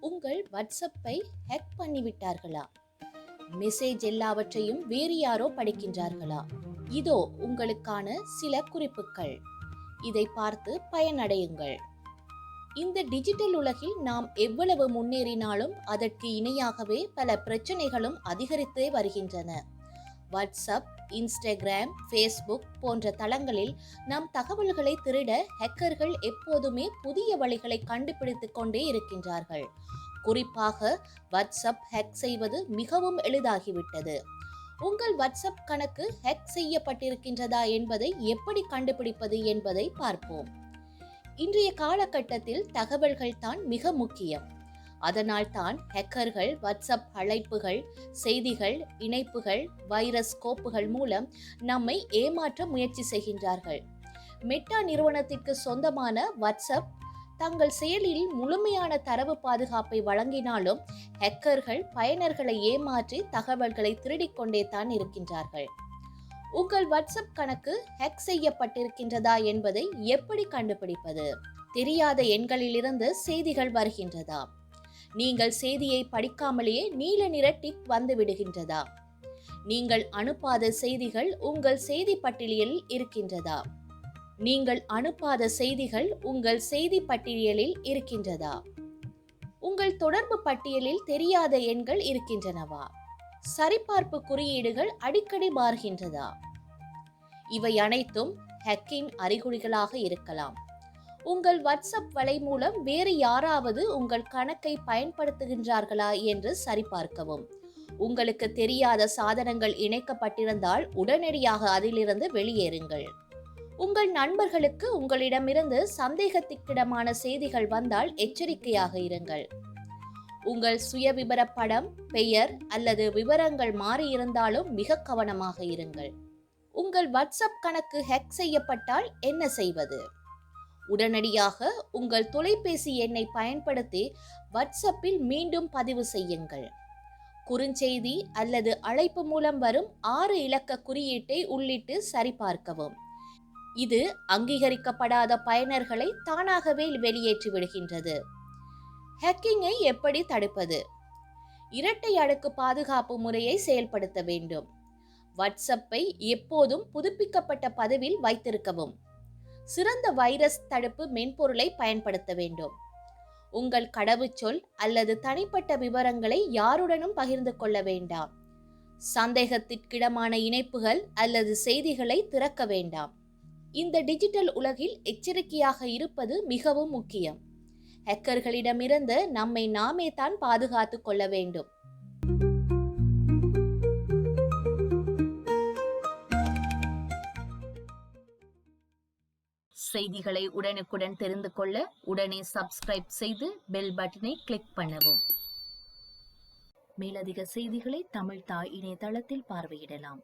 உங்கள் வாட்ஸ்அப்பை hack பண்ணிவிட்டார்களா? Message எல்லாவற்றையும் வேறு யாரோ படிக்கின்றார்களா? இதோ உங்களுக்கான சில குறிப்புகள். இதை பார்த்து பயனடையுங்கள். இந்த டிஜிட்டல் உலகில் நாம் எவ்வளவு முன்னேறினாலும் அதற்கு இணையாகவே பல பிரச்சனைகளும் அதிகரித்தே வருகின்றன. வாட்ஸ்அப், இன்ஸ்டாகிராம், ஃபேஸ்புக் போன்ற தளங்களில் நம் தகவல்களை திருட ஹேக்கர்கள் எப்போதுமே புதிய வழிகளை கண்டுபிடித்துக் கொண்டே இருக்கின்றார்கள். குறிப்பாக வாட்ஸ்அப் ஹேக் செய்வது மிகவும் எளிதாகிவிட்டது. உங்கள் வாட்ஸ்அப் கணக்கு ஹேக் செய்யப்பட்டிருக்கின்றதா என்பதை எப்படி கண்டுபிடிப்பது என்பதை பார்ப்போம். இன்றைய காலகட்டத்தில் தகவல்கள் தான் மிக முக்கியம். அதனால் தான் ஹேக்கர்கள் வாட்ஸ்அப் அழைப்புகள், செய்திகள், இணைப்புகள், வைரஸ் கோப்புகள் மூலம் நம்மை ஏமாற்ற முயற்சி செய்கின்றார்கள். மெட்டா நிறுவனத்திற்கு சொந்தமான வாட்ஸ்அப் தங்கள் செயலில் முழுமையான தரவு பாதுகாப்பை வழங்கினாலும் ஹேக்கர்கள் பயனர்களை ஏமாற்றி தகவல்களை திருடிக்கொண்டே தான் இருக்கின்றார்கள். உங்கள் வாட்ஸ்அப் கணக்கு ஹேக் செய்யப்பட்டிருக்கின்றதா என்பதை எப்படி கண்டுபிடிப்பது? தெரியாத எண்களிலிருந்து செய்திகள் வருகின்றதா? நீங்கள் செய்தியை படிக்காமலேயே நீல நிற டிக் வந்து விடுகின்றதா? நீங்கள் அனுப்பாத செய்திகள் உங்கள் செய்தி பட்டியலில் இருக்கின்றதா? நீங்கள் அனுப்பாத செய்திகள் உங்கள் செய்தி பட்டியலில் இருக்கின்றதா? உங்கள் தொடர்பு பட்டியலில் தெரியாத எண்கள் இருக்கின்றனவா? சரிபார்ப்பு குறியீடுகள் அடிக்கடி மாறுகின்றதா? இவை அனைத்தும் ஹேக்கிங் அறிகுறிகளாக இருக்கலாம். உங்கள் வாட்ஸ்அப் வலை மூலம் வேறு யாராவது உங்கள் கணக்கை பயன்படுத்துகின்றார்களா என்று சரிபார்க்கவும். உங்களுக்கு தெரியாத சாதனங்கள் இணைக்கப்பட்டிருந்தால் உடனடியாக அதிலிருந்து வெளியேறுங்கள். உங்கள் நண்பர்களுக்கு உங்களிடமிருந்து சந்தேகத்திற்கிடமான செய்திகள் வந்தால் எச்சரிக்கையாக இருங்கள். உங்கள் சுயவிபர படம், பெயர் அல்லது விவரங்கள் மாறியிருந்தாலும் மிக கவனமாக இருங்கள். உங்கள் வாட்ஸ்அப் கணக்கு ஹேக் செய்யப்பட்டால் என்ன செய்வது? உடனடியாக உங்கள் தொலைபேசி எண்ணை பயன்படுத்தி வாட்ஸ்அப்பில் மீண்டும் பதிவு செய்யுங்கள். குறுஞ்செய்தி அல்லது அழைப்பு மூலம் வரும் 6 இலக்க குறியீட்டை உள்ளிட்டு சரிபார்க்கவும். இது அங்கீகரிக்கப்படாத பயனர்களை தானாகவே வெளியேற்றி விடுகின்றது. ஹேக்கிங்கை எப்படி தடுப்பது? இரட்டை அடுக்கு பாதுகாப்பு முறையை செயல்படுத்த வேண்டும். வாட்ஸ்அப்பை எப்போதும் புதுப்பிக்கப்பட்ட பதிவில் வைத்திருக்கவும். சிறந்த வைரஸ் தடுப்பு மென்பொருளை பயன்படுத்த வேண்டும். உங்கள் கடவுச்சொல் அல்லது தனிப்பட்ட விவரங்களை யாருடனும் பகிர்ந்து கொள்ள வேண்டாம். சந்தேகத்திற்கிடமான இணைப்புகள் அல்லது செய்திகளை திறக்க வேண்டாம். இந்த டிஜிட்டல் உலகில் எச்சரிக்கையாக இருப்பது மிகவும் முக்கியம். ஹேக்கர்களிடமிருந்து நம்மை நாமே தான் பாதுகாத்துக் கொள்ள வேண்டும். செய்திகளை உடனுக்குடன் தெரிந்து கொள்ள உடனே சப்ஸ்கிரைப் செய்து பெல் பட்டனை கிளிக் பண்ணவும். மேலதிக செய்திகளை தமிழ் தாய் இணையதளத்தில் பார்வையிடலாம்.